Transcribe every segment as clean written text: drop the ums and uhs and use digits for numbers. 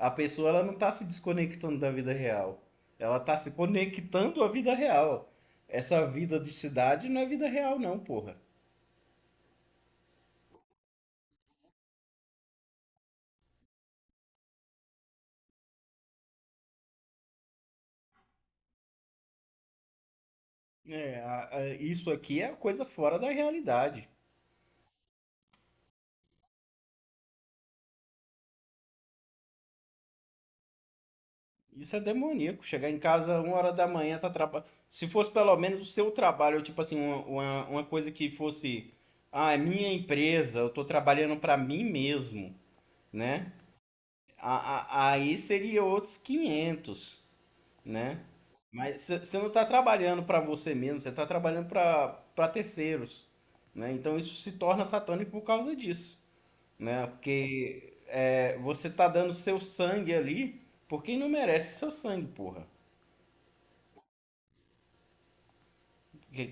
A pessoa ela não tá se desconectando da vida real. Ela tá se conectando à vida real. Essa vida de cidade não é vida real, não, porra. Isso aqui é coisa fora da realidade. Isso é demoníaco. Chegar em casa 1 hora da manhã, tá trabalhando. Se fosse pelo menos o seu trabalho, tipo assim, uma coisa que fosse. Ah, é minha empresa, eu tô trabalhando pra mim mesmo, né? Aí seria outros 500, né? Mas você não tá trabalhando pra você mesmo, você tá trabalhando pra terceiros, né? Então isso se torna satânico por causa disso, né? Porque você tá dando seu sangue ali por quem não merece seu sangue, porra.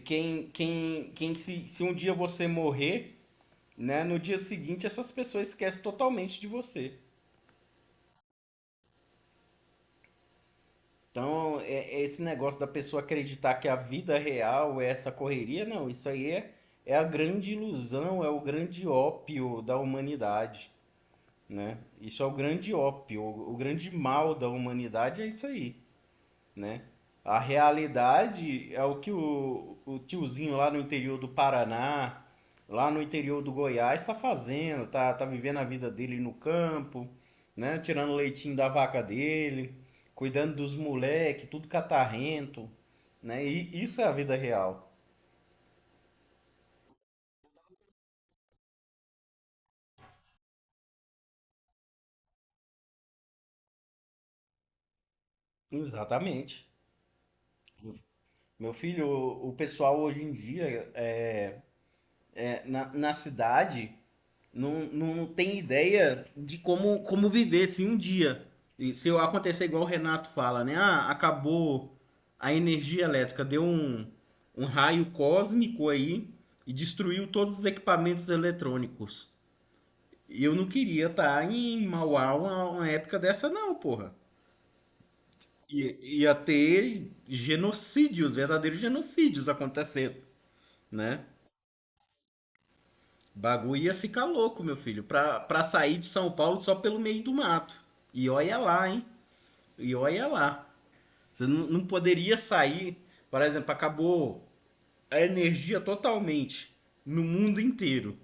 Quem se um dia você morrer, né, no dia seguinte essas pessoas esquecem totalmente de você. Então, esse negócio da pessoa acreditar que a vida real é essa correria, não, isso aí é a grande ilusão, é o grande ópio da humanidade, né? Isso é o grande ópio, o grande mal da humanidade é isso aí, né? A realidade é o que o tiozinho lá no interior do Paraná, lá no interior do Goiás, está fazendo, tá vivendo a vida dele no campo, né? Tirando o leitinho da vaca dele, cuidando dos moleques, tudo catarrento, né? E isso é a vida real. Exatamente. Meu filho, o pessoal hoje em dia na cidade não tem ideia de como viver se um dia. E se acontecer igual o Renato fala, né? Ah, acabou a energia elétrica, deu um raio cósmico aí e destruiu todos os equipamentos eletrônicos. E eu não queria estar em Mauá uma época dessa, não, porra. Ia ter genocídios, verdadeiros genocídios acontecendo, né? O bagulho ia ficar louco, meu filho, pra sair de São Paulo só pelo meio do mato. E olha lá, hein? E olha lá. Você não poderia sair, por exemplo, acabou a energia totalmente no mundo inteiro,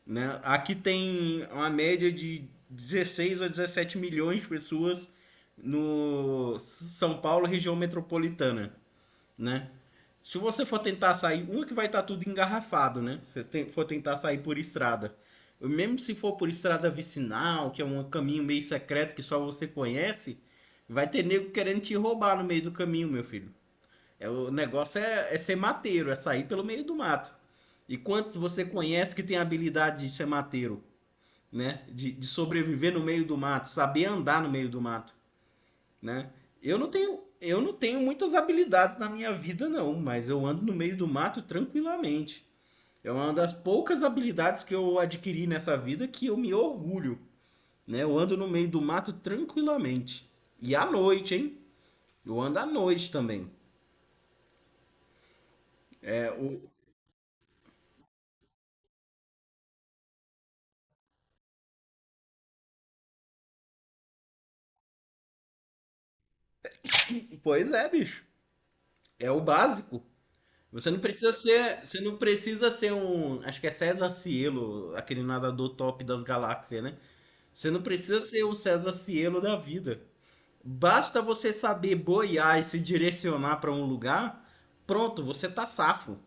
né? Aqui tem uma média de 16 a 17 milhões de pessoas no São Paulo, região metropolitana, né? Se você for tentar sair, uma que vai estar tudo engarrafado, né? Se você for tentar sair por estrada. Mesmo se for por estrada vicinal, que é um caminho meio secreto que só você conhece, vai ter nego querendo te roubar no meio do caminho, meu filho. O negócio é ser mateiro, é sair pelo meio do mato. E quantos você conhece que tem a habilidade de ser mateiro, né? De sobreviver no meio do mato, saber andar no meio do mato, né? Eu não tenho muitas habilidades na minha vida não, mas eu ando no meio do mato tranquilamente. É uma das poucas habilidades que eu adquiri nessa vida que eu me orgulho, né? Eu ando no meio do mato tranquilamente. E à noite, hein? Eu ando à noite também. É, o... Pois é, bicho. É o básico. Você não precisa ser um, acho que é César Cielo, aquele nadador top das galáxias, né? Você não precisa ser um César Cielo da vida. Basta você saber boiar e se direcionar para um lugar, pronto, você tá safo,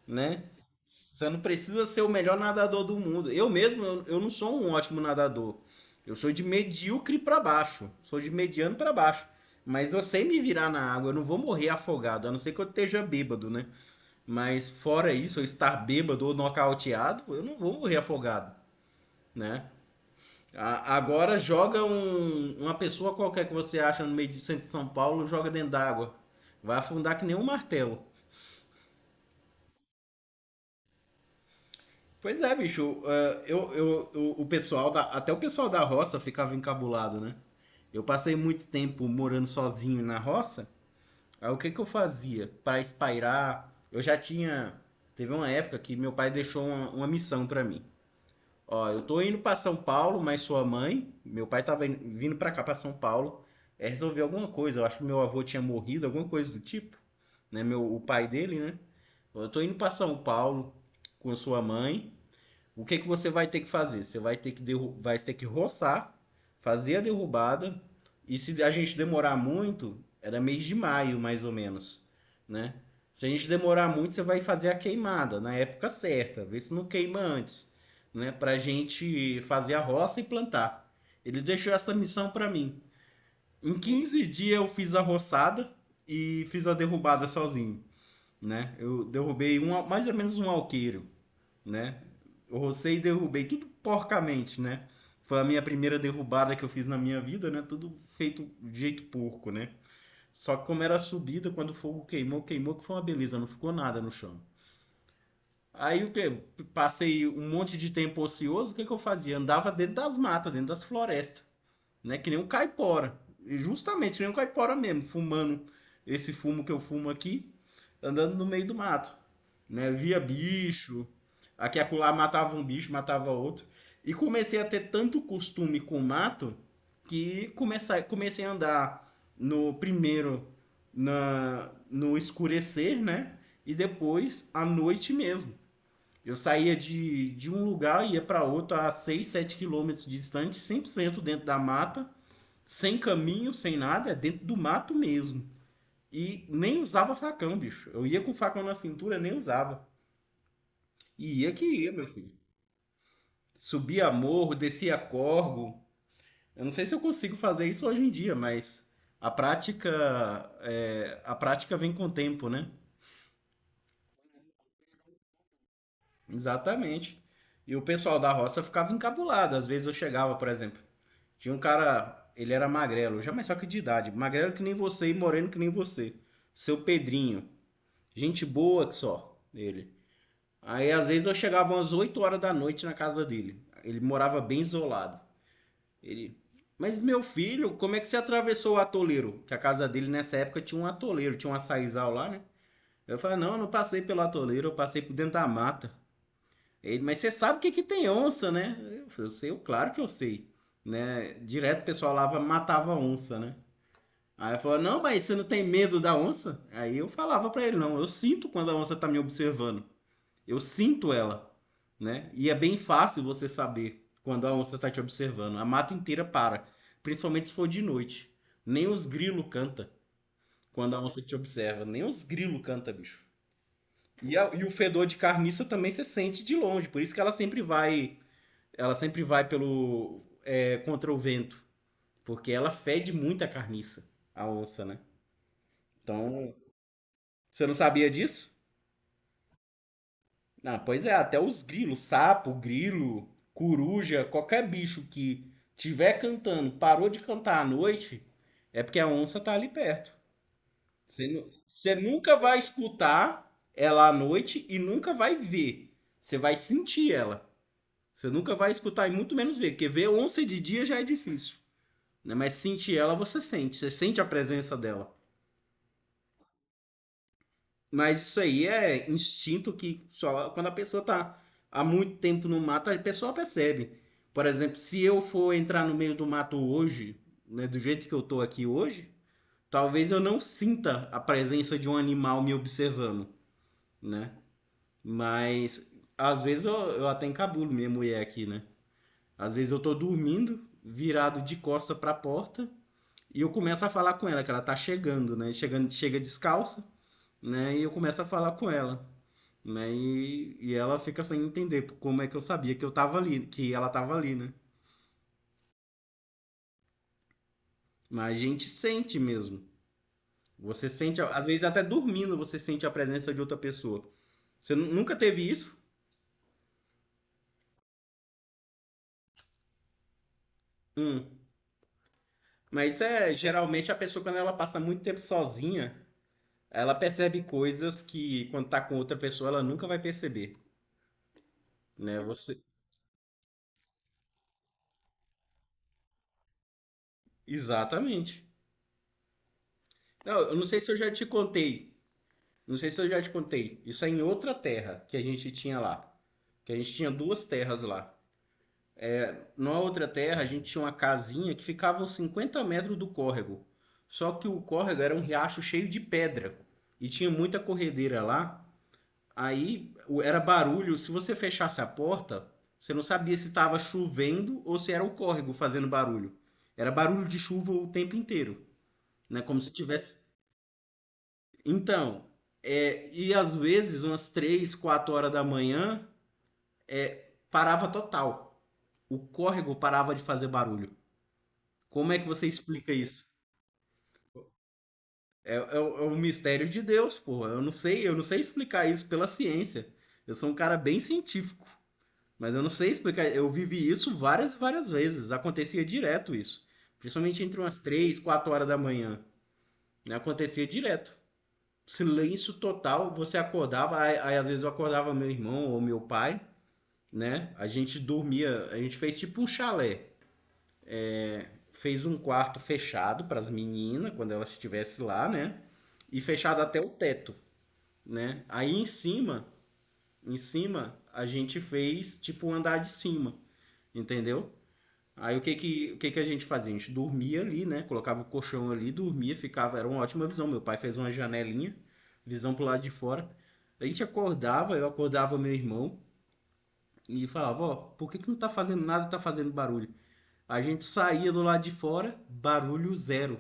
né? Você não precisa ser o melhor nadador do mundo. Eu mesmo, eu não sou um ótimo nadador. Eu sou de medíocre para baixo, sou de mediano para baixo. Mas eu sei me virar na água, eu não vou morrer afogado, a não ser que eu esteja bêbado, né? Mas fora isso, eu estar bêbado ou nocauteado, eu não vou morrer afogado, né? Agora joga uma pessoa qualquer que você acha no meio de centro de São Paulo, joga dentro d'água. Vai afundar que nem um martelo. Pois é, bicho. O pessoal até o pessoal da roça ficava encabulado, né? Eu passei muito tempo morando sozinho na roça. Aí o que que eu fazia? Para espairar, eu já tinha. Teve uma época que meu pai deixou uma missão para mim. Ó, eu tô indo para São Paulo, mas sua mãe, meu pai tava vindo para cá para São Paulo, resolver alguma coisa. Eu acho que meu avô tinha morrido, alguma coisa do tipo, né? O pai dele, né? Eu tô indo para São Paulo com sua mãe. O que que você vai ter que fazer? Você vai ter que vai ter que roçar, fazer a derrubada, e se a gente demorar muito, era mês de maio, mais ou menos, né? Se a gente demorar muito, você vai fazer a queimada na época certa, ver se não queima antes, né? Pra gente fazer a roça e plantar. Ele deixou essa missão pra mim. Em 15 dias eu fiz a roçada e fiz a derrubada sozinho, né? Eu derrubei mais ou menos um alqueiro, né? Eu rocei e derrubei tudo porcamente, né? Foi a minha primeira derrubada que eu fiz na minha vida, né? Tudo feito de jeito porco, né? Só que como era subida, quando o fogo queimou, queimou que foi uma beleza, não ficou nada no chão. Aí o que? Passei um monte de tempo ocioso, o que que eu fazia? Andava dentro das matas, dentro das florestas, né? Que nem um caipora. E justamente, que nem um caipora mesmo, fumando esse fumo que eu fumo aqui, andando no meio do mato, né? Via bicho, aqui e acolá matava um bicho, matava outro. E comecei a ter tanto costume com o mato que comecei a andar no primeiro no escurecer, né? E depois à noite mesmo. Eu saía de um lugar e ia para outro a 6 7 quilômetros distante, 100% dentro da mata, sem caminho, sem nada, é dentro do mato mesmo. E nem usava facão, bicho. Eu ia com facão na cintura, nem usava. E ia que ia, meu filho. Subia morro, descia corgo. Eu não sei se eu consigo fazer isso hoje em dia, mas a prática vem com o tempo, né? Exatamente. E o pessoal da roça ficava encabulado. Às vezes eu chegava, por exemplo, tinha um cara, ele era magrelo, já mais só que de idade, magrelo que nem você e moreno que nem você. Seu Pedrinho. Gente boa que só, ele. Aí às vezes eu chegava umas 8 horas da noite na casa dele. Ele morava bem isolado. Ele, mas meu filho, como é que você atravessou o atoleiro? Que a casa dele nessa época tinha um atoleiro, tinha um açaizal lá, né? Eu falei, não, eu não passei pelo atoleiro, eu passei por dentro da mata. Ele, mas você sabe que tem onça, né? Eu sei, claro que eu sei. Né? Direto o pessoal lá matava onça, né? Aí eu falava, não, mas você não tem medo da onça? Aí eu falava pra ele, não, eu sinto quando a onça tá me observando. Eu sinto ela, né? E é bem fácil você saber quando a onça tá te observando. A mata inteira para, principalmente se for de noite. Nem os grilos canta quando a onça te observa, nem os grilos canta, bicho. E o fedor de carniça também você sente de longe, por isso que ela sempre vai pelo contra o vento, porque ela fede muito a carniça, a onça, né? Então, você não sabia disso? Ah, pois é, até os grilos, sapo, grilo, coruja, qualquer bicho que tiver cantando, parou de cantar à noite, é porque a onça tá ali perto. Você nunca vai escutar ela à noite e nunca vai ver. Você vai sentir ela. Você nunca vai escutar e muito menos ver, porque ver onça de dia já é difícil, né? Mas sentir ela você sente a presença dela. Mas isso aí é instinto que só quando a pessoa tá há muito tempo no mato, a pessoa percebe. Por exemplo, se eu for entrar no meio do mato hoje, né, do jeito que eu tô aqui hoje, talvez eu não sinta a presença de um animal me observando, né? Mas às vezes eu até encabulo minha mulher aqui, né? Às vezes eu tô dormindo, virado de costa para a porta, e eu começo a falar com ela, que ela tá chegando, né? Chega descalça, né? E eu começo a falar com ela, né? E ela fica sem entender como é que eu sabia que eu tava ali, que ela tava ali, né? Mas a gente sente mesmo. Você sente, às vezes até dormindo, você sente a presença de outra pessoa. Você nunca teve isso? Hum. Mas isso é geralmente a pessoa quando ela passa muito tempo sozinha, ela percebe coisas que quando tá com outra pessoa ela nunca vai perceber, né? Você Exatamente. Não, eu não sei se eu já te contei. Não sei se eu já te contei. Isso é em outra terra que a gente tinha lá. Que a gente tinha duas terras lá. Na outra terra, a gente tinha uma casinha que ficava uns 50 metros do córrego. Só que o córrego era um riacho cheio de pedra. E tinha muita corredeira lá. Aí era barulho. Se você fechasse a porta, você não sabia se estava chovendo ou se era o córrego fazendo barulho. Era barulho de chuva o tempo inteiro, né? Como se tivesse. Então, e às vezes, umas 3, 4 horas da manhã, parava total. O córrego parava de fazer barulho. Como é que você explica isso? É um mistério de Deus, pô. Eu não sei explicar isso pela ciência. Eu sou um cara bem científico, mas eu não sei explicar. Eu vivi isso várias e várias vezes. Acontecia direto isso. Principalmente entre umas 3, 4 horas da manhã, né? Acontecia direto. Silêncio total, você acordava, aí às vezes eu acordava meu irmão ou meu pai, né? A gente dormia, a gente fez tipo um chalé. Fez um quarto fechado para as meninas quando elas estivessem lá, né? E fechado até o teto, né? Aí em cima a gente fez tipo um andar de cima, entendeu? Aí o que que a gente fazia? A gente dormia ali, né? Colocava o colchão ali, dormia, ficava, era uma ótima visão. Meu pai fez uma janelinha, visão pro lado de fora. A gente acordava, eu acordava meu irmão e falava, ó, por que que não tá fazendo nada, tá fazendo barulho? A gente saía do lado de fora, barulho zero.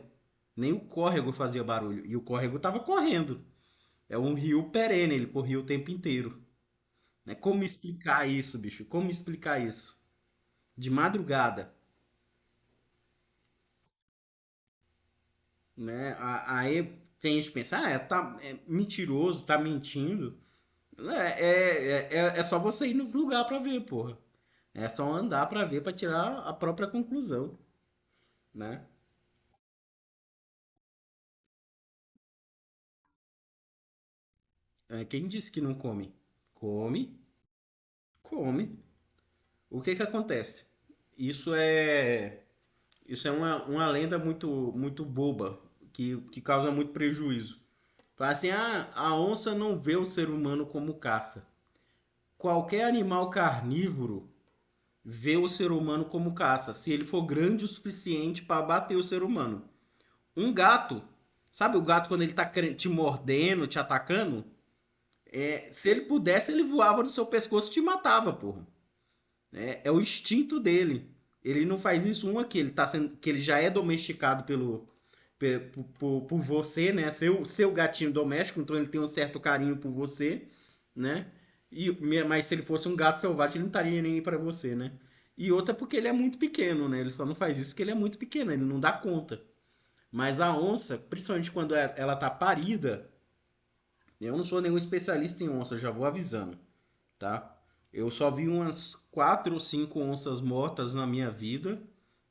Nem o córrego fazia barulho. E o córrego tava correndo. É um rio perene, ele corria o tempo inteiro. Né? Como explicar isso, bicho? Como explicar isso? De madrugada, né? Aí tem gente que pensa, tá mentiroso, tá mentindo. É só você ir nos lugares pra ver, porra. É só andar pra ver, pra tirar a própria conclusão, né? Quem disse que não come? Come, come. O que que acontece? Isso é, isso é uma lenda muito boba, que causa muito prejuízo. Fala assim, a onça não vê o ser humano como caça. Qualquer animal carnívoro vê o ser humano como caça, se ele for grande o suficiente para bater o ser humano. Um gato, sabe o gato quando ele tá te mordendo, te atacando? Se ele pudesse, ele voava no seu pescoço e te matava, porra. É o instinto dele. Ele não faz isso que ele tá sendo, que ele já é domesticado por você, né? Seu gatinho doméstico, então ele tem um certo carinho por você, né? Mas se ele fosse um gato selvagem, ele não estaria nem aí pra você, né? E outra porque ele é muito pequeno, né? Ele só não faz isso porque ele é muito pequeno, ele não dá conta. Mas a onça, principalmente quando ela tá parida, eu não sou nenhum especialista em onça, já vou avisando, tá? Eu só vi umas 4 ou 5 onças mortas na minha vida,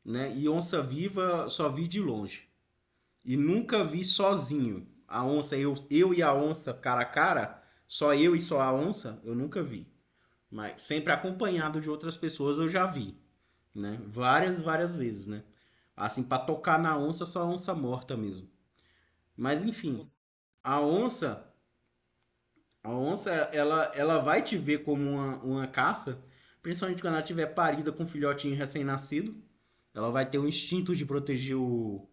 né? E onça viva só vi de longe. E nunca vi sozinho. A onça, eu e a onça cara a cara, só eu e só a onça, eu nunca vi. Mas sempre acompanhado de outras pessoas eu já vi, né? Várias, várias vezes, né? Assim, para tocar na onça, só a onça morta mesmo. Mas enfim, a onça, a onça, ela vai te ver como uma caça, principalmente quando ela estiver parida com um filhotinho recém-nascido. Ela vai ter o instinto de proteger o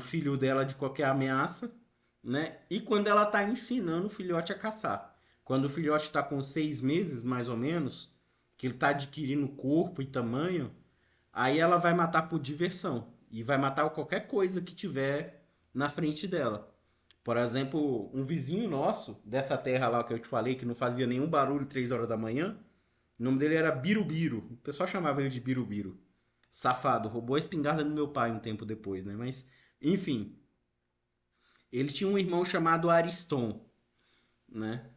filho dela de qualquer ameaça, né? E quando ela está ensinando o filhote a caçar. Quando o filhote está com 6 meses, mais ou menos, que ele está adquirindo corpo e tamanho, aí ela vai matar por diversão. E vai matar qualquer coisa que tiver na frente dela. Por exemplo, um vizinho nosso, dessa terra lá que eu te falei, que não fazia nenhum barulho 3 horas da manhã, o nome dele era Birubiru. O pessoal chamava ele de Birubiru. Safado, roubou a espingarda do meu pai um tempo depois, né? Mas, enfim, ele tinha um irmão chamado Ariston, né?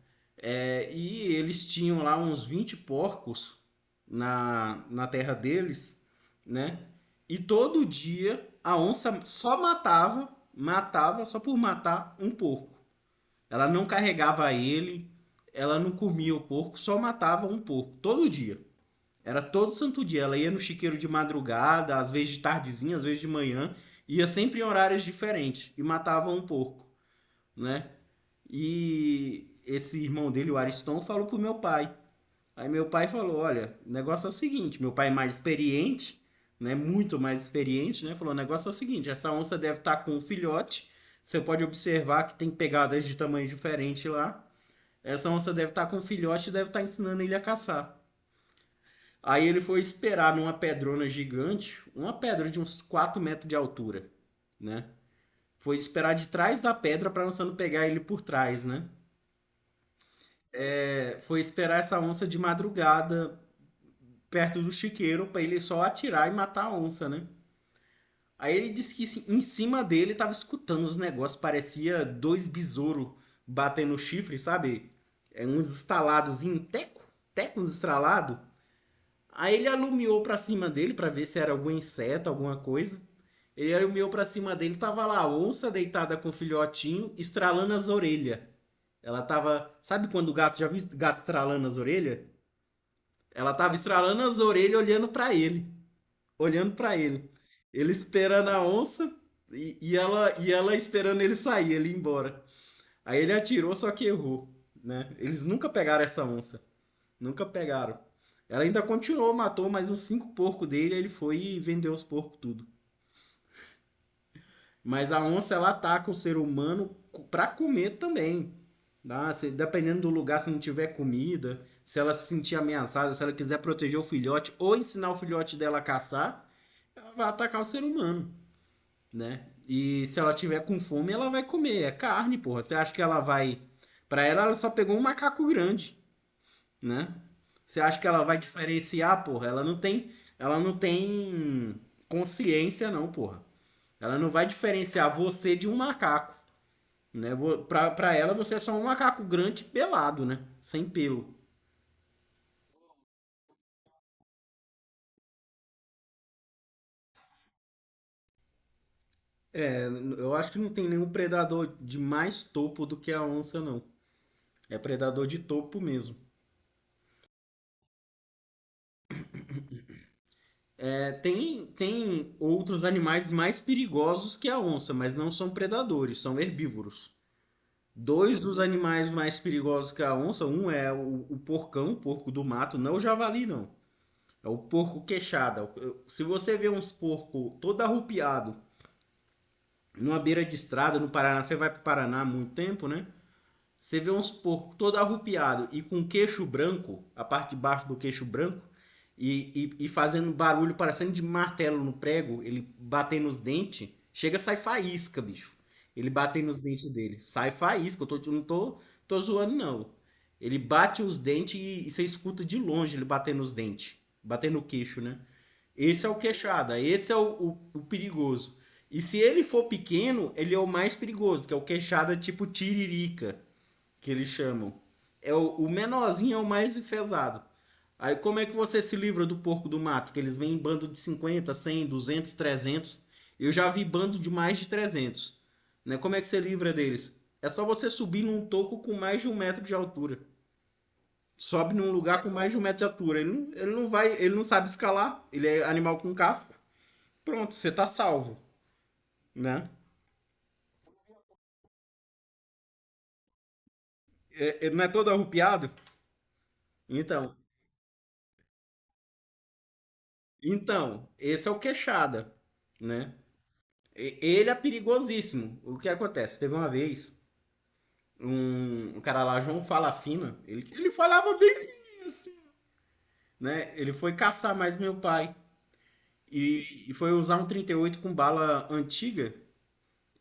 E eles tinham lá uns 20 porcos na terra deles, né? E todo dia a onça só matava só por matar um porco. Ela não carregava ele, ela não comia o porco, só matava um porco todo dia. Era todo santo dia. Ela ia no chiqueiro de madrugada, às vezes de tardezinha, às vezes de manhã. Ia sempre em horários diferentes e matava um porco, né? E esse irmão dele, o Ariston, falou pro meu pai. Aí meu pai falou: Olha, o negócio é o seguinte. Meu pai é mais experiente, né? Muito mais experiente, né? Falou: O negócio é o seguinte: essa onça deve estar com um filhote. Você pode observar que tem pegadas de tamanho diferente lá. Essa onça deve estar com um filhote e deve estar ensinando ele a caçar. Aí ele foi esperar numa pedrona gigante, uma pedra de uns 4 metros de altura, né? Foi esperar de trás da pedra para a onça não pegar ele por trás, né? Foi esperar essa onça de madrugada perto do chiqueiro para ele só atirar e matar a onça, né? Aí ele disse que em cima dele tava escutando os negócios, parecia dois besouros batendo o chifre, sabe? Uns estalados, tecos estralados. Aí ele alumiou pra cima dele pra ver se era algum inseto, alguma coisa. Ele alumiou pra cima dele, tava lá a onça deitada com o filhotinho, estralando as orelhas. Ela tava, sabe quando o gato já viu gato estralando as orelhas? Ela tava estralando as orelhas olhando pra ele, olhando pra ele. Ele esperando a onça e ela esperando ele sair, ele ir embora. Aí ele atirou, só que errou, né? Eles nunca pegaram essa onça. Nunca pegaram. Ela ainda continuou, matou mais uns 5 porcos dele, aí ele foi e vendeu os porcos tudo. Mas a onça ela ataca o ser humano pra comer também. Tá? Dependendo do lugar, se não tiver comida, se ela se sentir ameaçada, se ela quiser proteger o filhote ou ensinar o filhote dela a caçar, ela vai atacar o ser humano, né? E se ela tiver com fome, ela vai comer. É carne, porra. Você acha que ela vai. Pra ela, ela só pegou um macaco grande, né? Você acha que ela vai diferenciar, porra? Ela não tem consciência, não, porra. Ela não vai diferenciar você de um macaco, né? Pra ela, você é só um macaco grande e pelado, né? Sem pelo. É, eu acho que não tem nenhum predador de mais topo do que a onça, não. É predador de topo mesmo. É, tem outros animais mais perigosos que a onça, mas não são predadores, são herbívoros. Dois dos animais mais perigosos que a onça, um é o porcão, o porco do mato, não é o javali, não. É o porco queixada. Se você vê uns porcos todo arrupiado numa beira de estrada no Paraná, você vai para o Paraná há muito tempo, né? Você vê uns porcos todo arrupiado e com queixo branco, a parte de baixo do queixo branco, e fazendo barulho parecendo de martelo no prego, ele batendo nos dentes, chega a sair faísca, bicho. Ele batendo nos dentes dele. Sai faísca, eu não tô zoando, não. Ele bate os dentes e você escuta de longe ele batendo nos dentes. Batendo no queixo, né? Esse é o queixada, esse é o perigoso. E se ele for pequeno, ele é o mais perigoso, que é o queixada tipo tiririca que eles chamam. O menorzinho é o mais enfesado. Aí como é que você se livra do porco do mato? Que eles vêm em bando de 50, 100, 200, 300. Eu já vi bando de mais de 300. Né? Como é que você livra deles? É só você subir num toco com mais de 1 metro de altura. Sobe num lugar com mais de 1 metro de altura. Ele não vai, ele não sabe escalar. Ele é animal com casco. Pronto, você tá salvo, né? Ele não é todo arrupiado? Então, então, esse é o queixada, né? Ele é perigosíssimo. O que acontece? Teve uma vez, um cara lá, João Falafina, ele falava bem fininho assim, né? Ele foi caçar mais meu pai e foi usar um 38 com bala antiga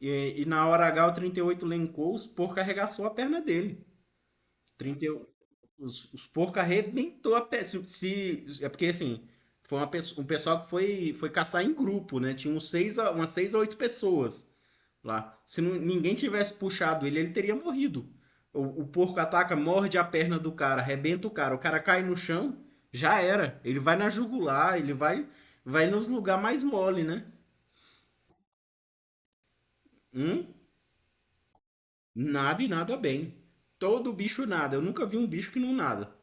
e na hora H o 38 lencou, os porcos arregaçou a perna dele. 30, os porcos arrebentou a perna. É porque assim, foi um pessoal que foi caçar em grupo, né? Tinha umas 6 a 8 pessoas lá. Se ninguém tivesse puxado ele, ele teria morrido. O porco ataca, morde a perna do cara, arrebenta o cara cai no chão, já era. Ele vai na jugular, ele vai nos lugares mais mole, né? Hum? Nada e nada bem. Todo bicho nada. Eu nunca vi um bicho que não nada.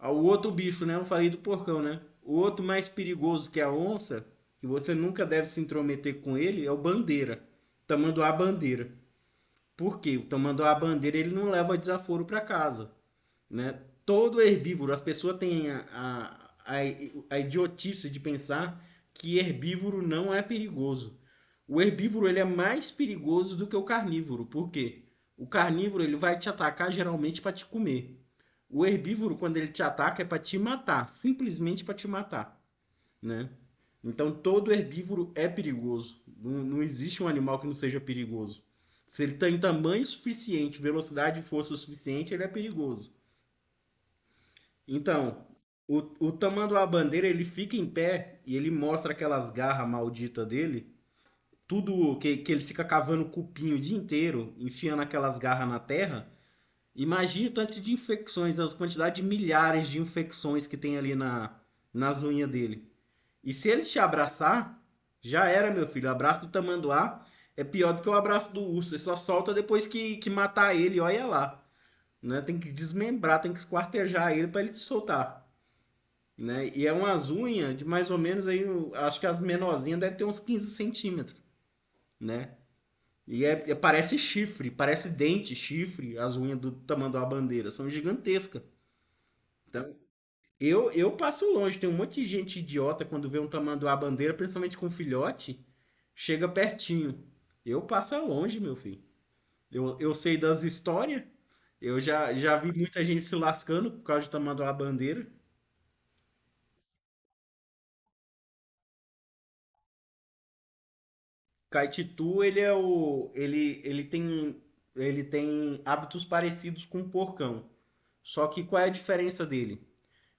O outro bicho, né? Eu falei do porcão, né? O outro mais perigoso que a onça, que você nunca deve se intrometer com ele, é o bandeira. Tamanduá-bandeira. Por quê? O tamanduá-bandeira ele não leva desaforo para casa, né? Todo herbívoro, as pessoas têm a idiotice de pensar que herbívoro não é perigoso. O herbívoro ele é mais perigoso do que o carnívoro. Por quê? O carnívoro ele vai te atacar geralmente para te comer. O herbívoro, quando ele te ataca, é para te matar, simplesmente para te matar, né? Então todo herbívoro é perigoso. Não existe um animal que não seja perigoso. Se ele tem tamanho suficiente, velocidade e força suficiente, ele é perigoso. Então, o tamanduá-bandeira ele fica em pé e ele mostra aquelas garras malditas dele, tudo que ele fica cavando cupim o dia inteiro, enfiando aquelas garras na terra. Imagine o tanto de infecções, as quantidades de milhares de infecções que tem ali nas unhas dele. E se ele te abraçar, já era, meu filho. O abraço do tamanduá é pior do que o abraço do urso. Ele só solta depois que matar ele, olha lá. Né? Tem que desmembrar, tem que esquartejar ele para ele te soltar. Né? E é umas unhas de mais ou menos aí, acho que as menorzinhas devem ter uns 15 centímetros. Né? E parece chifre, parece dente, chifre, as unhas do tamanduá bandeira. São gigantescas. Então, eu passo longe. Tem um monte de gente idiota quando vê um tamanduá bandeira, principalmente com filhote, chega pertinho. Eu passo longe, meu filho. Eu sei das histórias. Eu já vi muita gente se lascando por causa de tamanduá bandeira. Caititu, ele tem hábitos parecidos com o porcão. Só que qual é a diferença dele?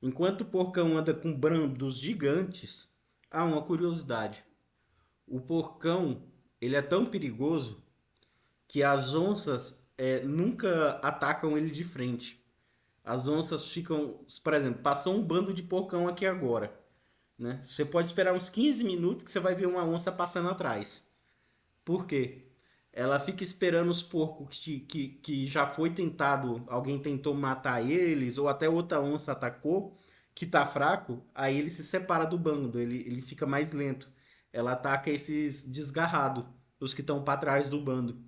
Enquanto o porcão anda com brandos gigantes, há uma curiosidade. O porcão, ele é tão perigoso que as onças nunca atacam ele de frente. As onças ficam, por exemplo, passou um bando de porcão aqui agora, né? Você pode esperar uns 15 minutos que você vai ver uma onça passando atrás. Por quê? Ela fica esperando os porcos que já foi tentado, alguém tentou matar eles, ou até outra onça atacou, que tá fraco, aí ele se separa do bando, ele fica mais lento. Ela ataca esses desgarrados, os que estão para trás do bando.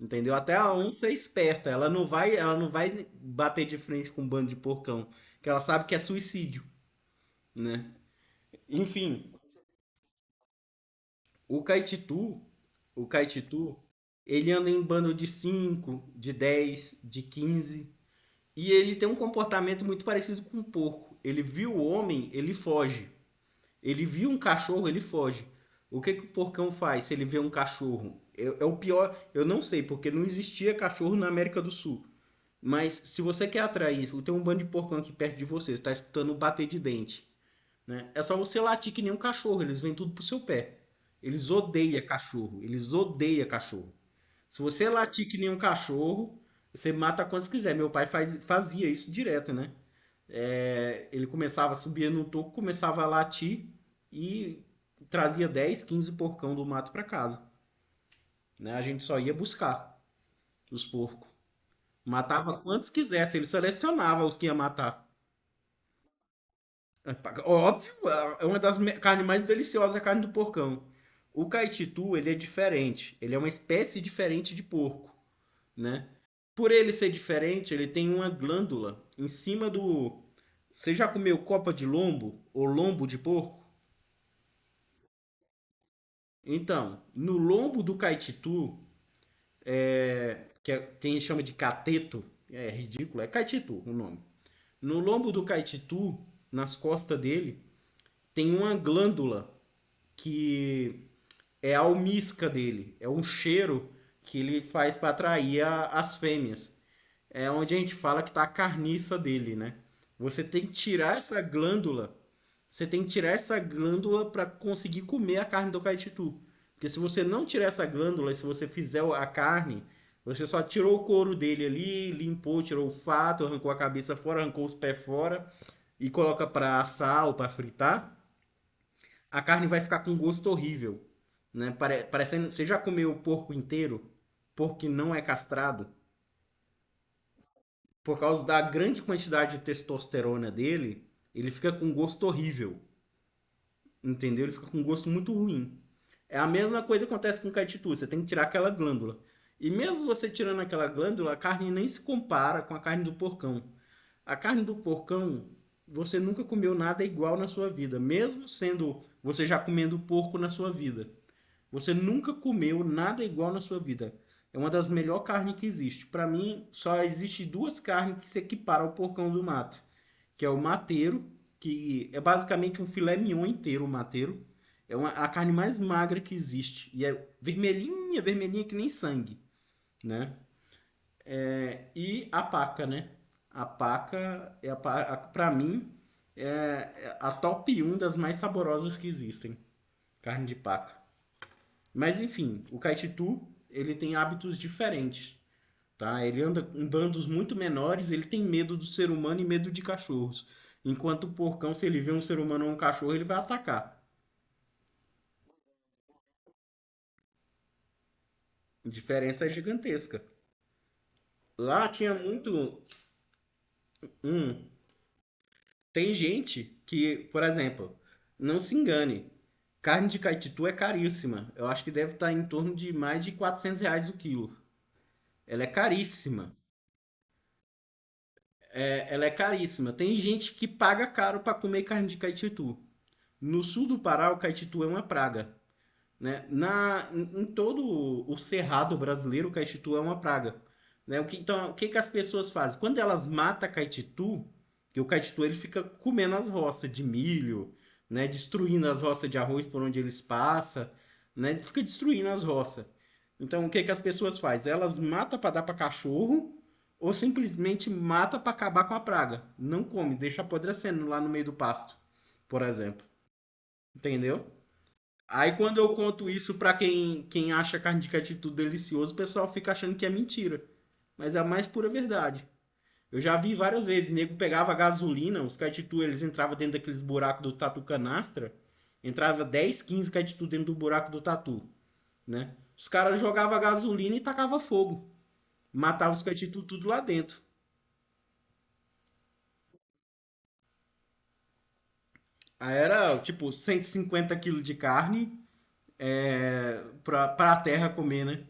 Entendeu? Até a onça é esperta, ela não vai bater de frente com um bando de porcão, que ela sabe que é suicídio, né? Enfim, o Caititu, o Caititu, ele anda em bando de 5, de 10, de 15 e ele tem um comportamento muito parecido com um porco. Ele viu o homem, ele foge. Ele viu um cachorro, ele foge. O que que o porcão faz se ele vê um cachorro? É o pior, eu não sei, porque não existia cachorro na América do Sul. Mas se você quer atrair, tem um bando de porcão aqui perto de você, está escutando bater de dente, né? É só você latir que nem um cachorro, eles vêm tudo pro seu pé. Eles odeiam cachorro, eles odeiam cachorro. Se você latir que nem um cachorro, você mata quantos quiser. Meu pai fazia isso direto, né? Ele começava a subir no toco, começava a latir e trazia 10, 15 porcão do mato para casa. Né? A gente só ia buscar os porcos. Matava quantos quisesse, ele selecionava os que ia matar. Óbvio, é uma das carnes mais deliciosas, a carne do porcão. O caititu, ele é diferente. Ele é uma espécie diferente de porco, né? Por ele ser diferente, ele tem uma glândula em cima do... Você já comeu copa de lombo ou lombo de porco? Então, no lombo do caititu, que tem chama de cateto, é ridículo, é caititu o nome. No lombo do caititu, nas costas dele, tem uma glândula que é a almísca dele, é um cheiro que ele faz para atrair as fêmeas. É onde a gente fala que tá a carniça dele, né? Você tem que tirar essa glândula, você tem que tirar essa glândula para conseguir comer a carne do caititu. Porque se você não tirar essa glândula, se você fizer a carne, você só tirou o couro dele ali, limpou, tirou o fato, arrancou a cabeça fora, arrancou os pés fora e coloca para assar ou para fritar, a carne vai ficar com um gosto horrível, né? Parecendo, você já comeu porco inteiro? Porco que não é castrado? por causa da grande quantidade de testosterona dele, ele fica com gosto horrível. Entendeu? Ele fica com um gosto muito ruim. É a mesma coisa que acontece com o caititu. Você tem que tirar aquela glândula. E mesmo você tirando aquela glândula, a carne nem se compara com a carne do porcão. A carne do porcão, você nunca comeu nada igual na sua vida. Mesmo sendo você já comendo porco na sua vida. Você nunca comeu nada igual na sua vida. É uma das melhores carnes que existe. Para mim, só existe duas carnes que se equiparam ao porcão do mato, que é o mateiro, que é basicamente um filé mignon inteiro, o mateiro. A carne mais magra que existe. E é vermelhinha, vermelhinha que nem sangue, né? E a paca, né? A paca, pra mim, é a top um das mais saborosas que existem. Carne de paca. Mas enfim, o Caititu, ele tem hábitos diferentes, tá? Ele anda em bandos muito menores, ele tem medo do ser humano e medo de cachorros. Enquanto o porcão, se ele vê um ser humano ou um cachorro, ele vai atacar. A diferença é gigantesca. Lá tinha muito. Tem gente que, por exemplo, não se engane, carne de caititu é caríssima. Eu acho que deve estar em torno de mais de R$ 400 o quilo. Ela é caríssima. Ela é caríssima. Tem gente que paga caro para comer carne de caititu. No sul do Pará, o caititu é uma praga, né? Em todo o cerrado brasileiro, o caititu é uma praga, né? Então, o que que as pessoas fazem? Quando elas matam caititu, que o caititu ele fica comendo as roças de milho, né? Destruindo as roças de arroz por onde eles passam, né? Ele fica destruindo as roças. Então, o que que as pessoas fazem? Elas matam para dar para cachorro ou simplesmente mata para acabar com a praga. Não come, deixa apodrecendo lá no meio do pasto, por exemplo. Entendeu? Aí quando eu conto isso pra quem acha carne de capitu delicioso, o pessoal fica achando que é mentira. Mas é a mais pura verdade. Eu já vi várias vezes, nego pegava gasolina, os caititu eles entravam dentro daqueles buracos do tatu canastra, entrava 10, 15 caititu dentro do buraco do tatu, né? Os caras jogavam gasolina e tacavam fogo. Matava os caititu tudo lá dentro. Aí era tipo 150 quilos de carne pra terra comer, né?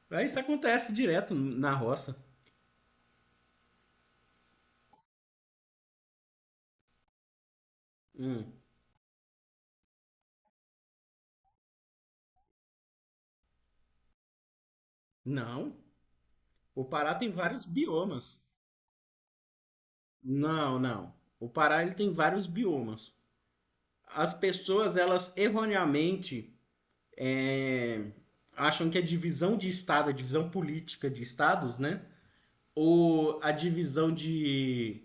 Aí isso acontece direto na roça. Hum. Não. O Pará tem vários biomas. Não, não. O Pará ele tem vários biomas. As pessoas, elas erroneamente é, acham que a divisão de estado, a divisão política de estados, né? Ou a divisão de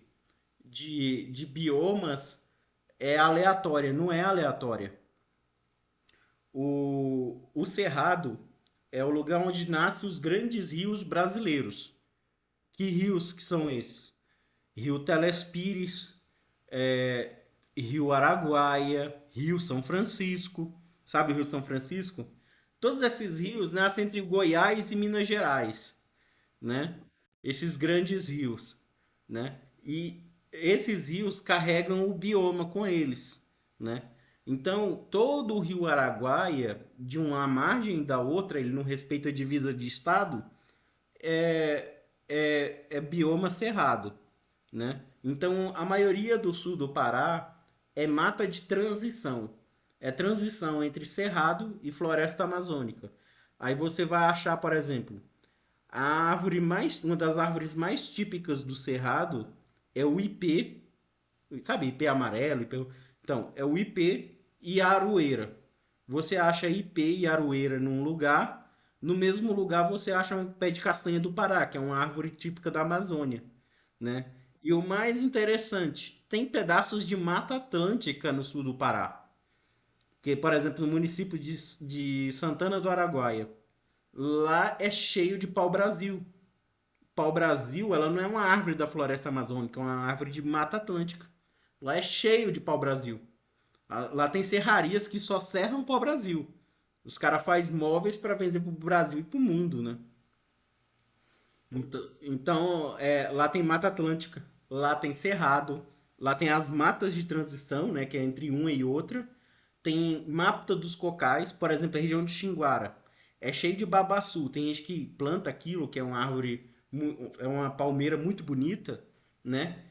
biomas é aleatória. Não é aleatória. O Cerrado é o lugar onde nascem os grandes rios brasileiros. Que rios que são esses? Rio Telespires, é, Rio Araguaia, Rio São Francisco. Sabe o Rio São Francisco? Todos esses rios nascem entre Goiás e Minas Gerais, né? Esses grandes rios, né? E esses rios carregam o bioma com eles, né? Então, todo o Rio Araguaia, de uma margem da outra, ele não respeita a divisa de estado, é bioma cerrado, né? Então, a maioria do sul do Pará é mata de transição. É transição entre cerrado e floresta amazônica. Aí você vai achar, por exemplo, uma das árvores mais típicas do cerrado é o ipê, sabe, ipê amarelo, então, é o ipê e a aroeira. Você acha ipê e aroeira num lugar, no mesmo lugar você acha um pé de castanha do Pará, que é uma árvore típica da Amazônia, né? E o mais interessante, tem pedaços de Mata Atlântica no sul do Pará, que, por exemplo, no município de Santana do Araguaia, lá é cheio de pau-brasil. Pau-brasil, ela não é uma árvore da floresta amazônica, é uma árvore de Mata Atlântica. Lá é cheio de pau-brasil. Lá tem serrarias que só serram pau-brasil. Os caras fazem móveis para vender pro Brasil e pro mundo, né? Lá tem Mata Atlântica, lá tem Cerrado, lá tem as matas de transição, né, que é entre uma e outra. Tem Mata dos Cocais, por exemplo, a região de Xinguara. É cheio de babaçu. Tem gente que planta aquilo, que é uma árvore, é uma palmeira muito bonita, né?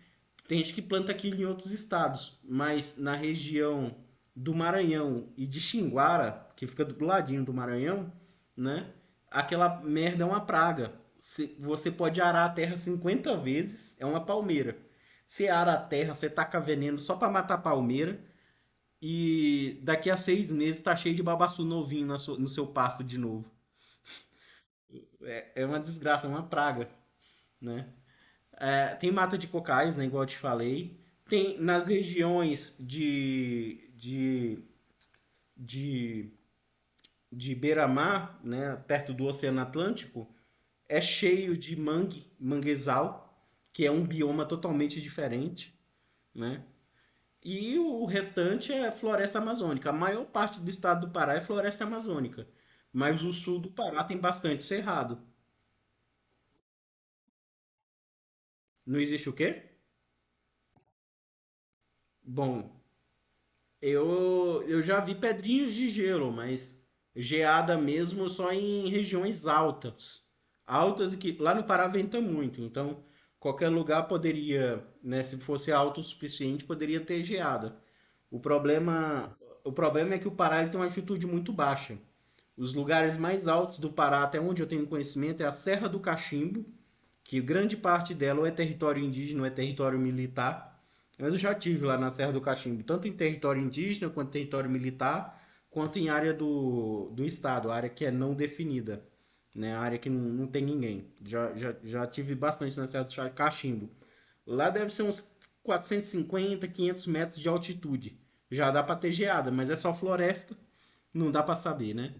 Tem gente que planta aquilo em outros estados, mas na região do Maranhão e de Xinguara, que fica do ladinho do Maranhão, né? Aquela merda é uma praga. Você pode arar a terra 50 vezes, é uma palmeira. Você ara a terra, você taca veneno só pra matar a palmeira, e daqui a 6 meses tá cheio de babaçu novinho no seu pasto de novo. É uma desgraça, é uma praga, né? Tem mata de cocais, né, igual eu te falei. Tem nas regiões de, de beira-mar, né, perto do Oceano Atlântico, é cheio de manguezal, que é um bioma totalmente diferente, né? E o restante é floresta amazônica. A maior parte do estado do Pará é floresta amazônica. Mas o sul do Pará tem bastante cerrado. Não existe o quê? Bom, eu já vi pedrinhas de gelo, mas geada mesmo só em regiões altas. Altas e que lá no Pará venta muito, então qualquer lugar poderia, né, se fosse alto o suficiente, poderia ter geada. O problema, o problema é que o Pará ele tem uma altitude muito baixa. Os lugares mais altos do Pará, até onde eu tenho conhecimento, é a Serra do Cachimbo, que grande parte dela ou é território indígena ou é território militar. Mas eu já tive lá na Serra do Cachimbo, tanto em território indígena quanto em território militar, quanto em área do estado, área que é não definida, né? Área que não tem ninguém. Já tive bastante na Serra do Cachimbo. Lá deve ser uns 450, 500 metros de altitude. Já dá para ter geada, mas é só floresta, não dá para saber, né?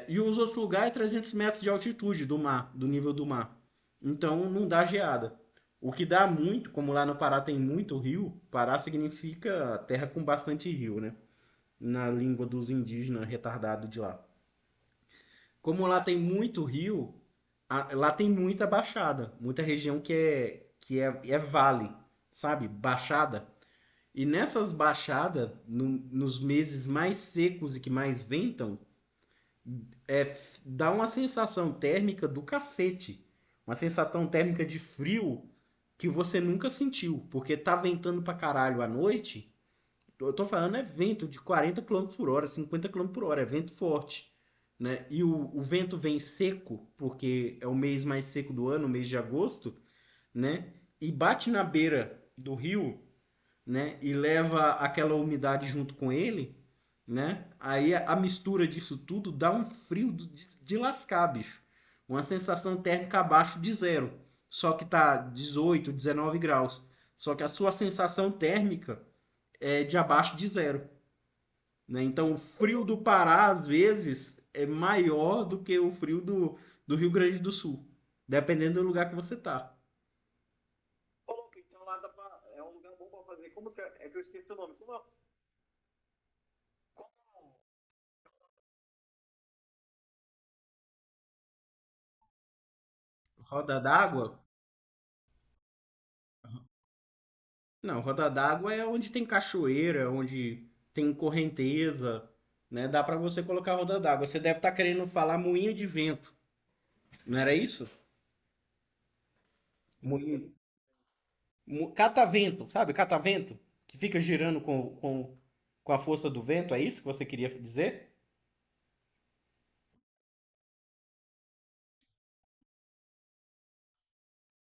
E os outros lugares é 300 metros de altitude do mar, do nível do mar. Então não dá geada. O que dá muito, como lá no Pará tem muito rio, Pará significa terra com bastante rio, né? Na língua dos indígenas retardados de lá. Como lá tem muito rio, lá tem muita baixada, muita região que é vale, sabe? Baixada. E nessas baixadas, nos meses mais secos e que mais ventam, dá uma sensação térmica do cacete. Uma sensação térmica de frio que você nunca sentiu. Porque tá ventando pra caralho à noite. Eu tô falando é vento de 40 km por hora, 50 km por hora. É vento forte. Né? E o vento vem seco, porque é o mês mais seco do ano, o mês de agosto, né? E bate na beira do rio, né? E leva aquela umidade junto com ele, né? Aí a mistura disso tudo dá um frio de lascar, bicho. Uma sensação térmica abaixo de zero. Só que tá 18, 19 graus. Só que a sua sensação térmica é de abaixo de zero, né? Então o frio do Pará, às vezes, é maior do que o frio do Rio Grande do Sul. Dependendo do lugar que você tá. Ô, louco, então lá dá pra, é um lugar bom pra fazer. Como que é que eu esqueci o nome? Como- Roda d'água? Não, roda d'água é onde tem cachoeira, onde tem correnteza, né? Dá pra você colocar roda d'água. Você deve estar querendo falar moinho de vento, não era isso? Moinho. Catavento, sabe? Catavento, que fica girando com a força do vento, é isso que você queria dizer?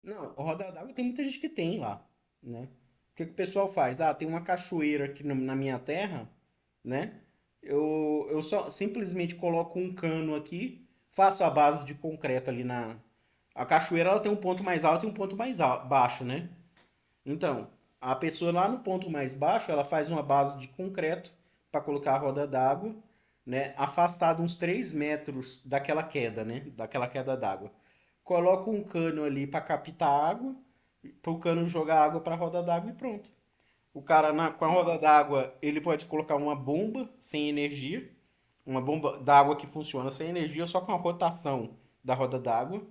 Não, roda d'água tem muita gente que tem lá, né? O que que o pessoal faz? Ah, tem uma cachoeira aqui na minha terra, né? Eu só simplesmente coloco um cano aqui, faço a base de concreto ali na. A cachoeira ela tem um ponto mais alto e um ponto mais baixo, né? Então, a pessoa lá no ponto mais baixo, ela faz uma base de concreto para colocar a roda d'água, né? Afastada uns 3 metros daquela queda, né? Daquela queda d'água. Coloca um cano ali para captar água, para o cano jogar água para a roda d'água e pronto. O cara com a roda d'água, ele pode colocar uma bomba sem energia, uma bomba d'água que funciona sem energia, só com a rotação da roda d'água,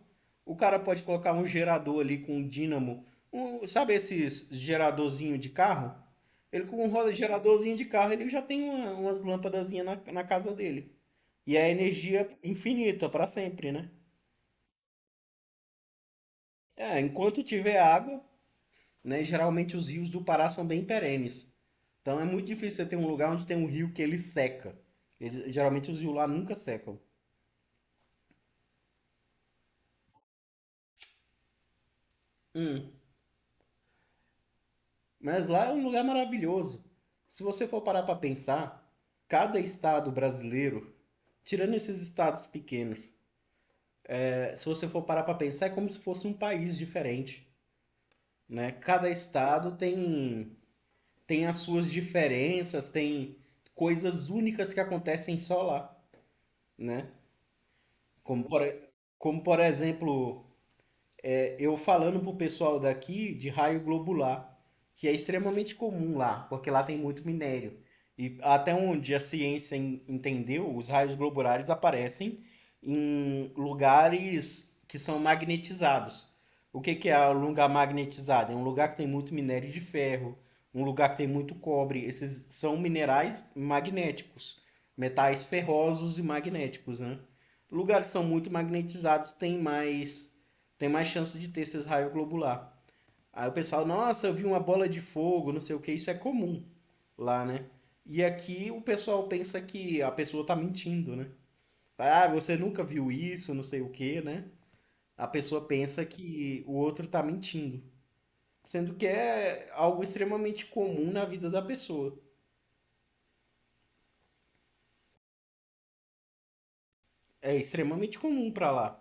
O cara pode colocar um gerador ali com um dínamo. Sabe esses geradorzinho de carro? Ele com um geradorzinho de carro, ele já tem umas lâmpadazinhas na casa dele. E é energia infinita para sempre, né? É, enquanto tiver água, né? Geralmente os rios do Pará são bem perenes. Então é muito difícil você ter um lugar onde tem um rio que ele seca. Geralmente os rios lá nunca secam. Hum. Mas lá é um lugar maravilhoso. Se você for parar para pensar, cada estado brasileiro, tirando esses estados pequenos, se você for parar para pensar, é como se fosse um país diferente, né? Cada estado tem as suas diferenças, tem coisas únicas que acontecem só lá, né? Como por, como por exemplo, eu falando pro pessoal daqui de raio globular, que é extremamente comum lá, porque lá tem muito minério. E até onde a ciência entendeu, os raios globulares aparecem em lugares que são magnetizados. O que que é um lugar magnetizado? É um lugar que tem muito minério de ferro, um lugar que tem muito cobre. Esses são minerais magnéticos, metais ferrosos e magnéticos, né? Lugares que são muito magnetizados tem mais chance de ter esses raios globular. Aí o pessoal, nossa, eu vi uma bola de fogo, não sei o que, isso é comum lá, né? E aqui o pessoal pensa que a pessoa tá mentindo, né? Ah, você nunca viu isso, não sei o que, né? A pessoa pensa que o outro tá mentindo, sendo que é algo extremamente comum na vida da pessoa. É extremamente comum pra lá.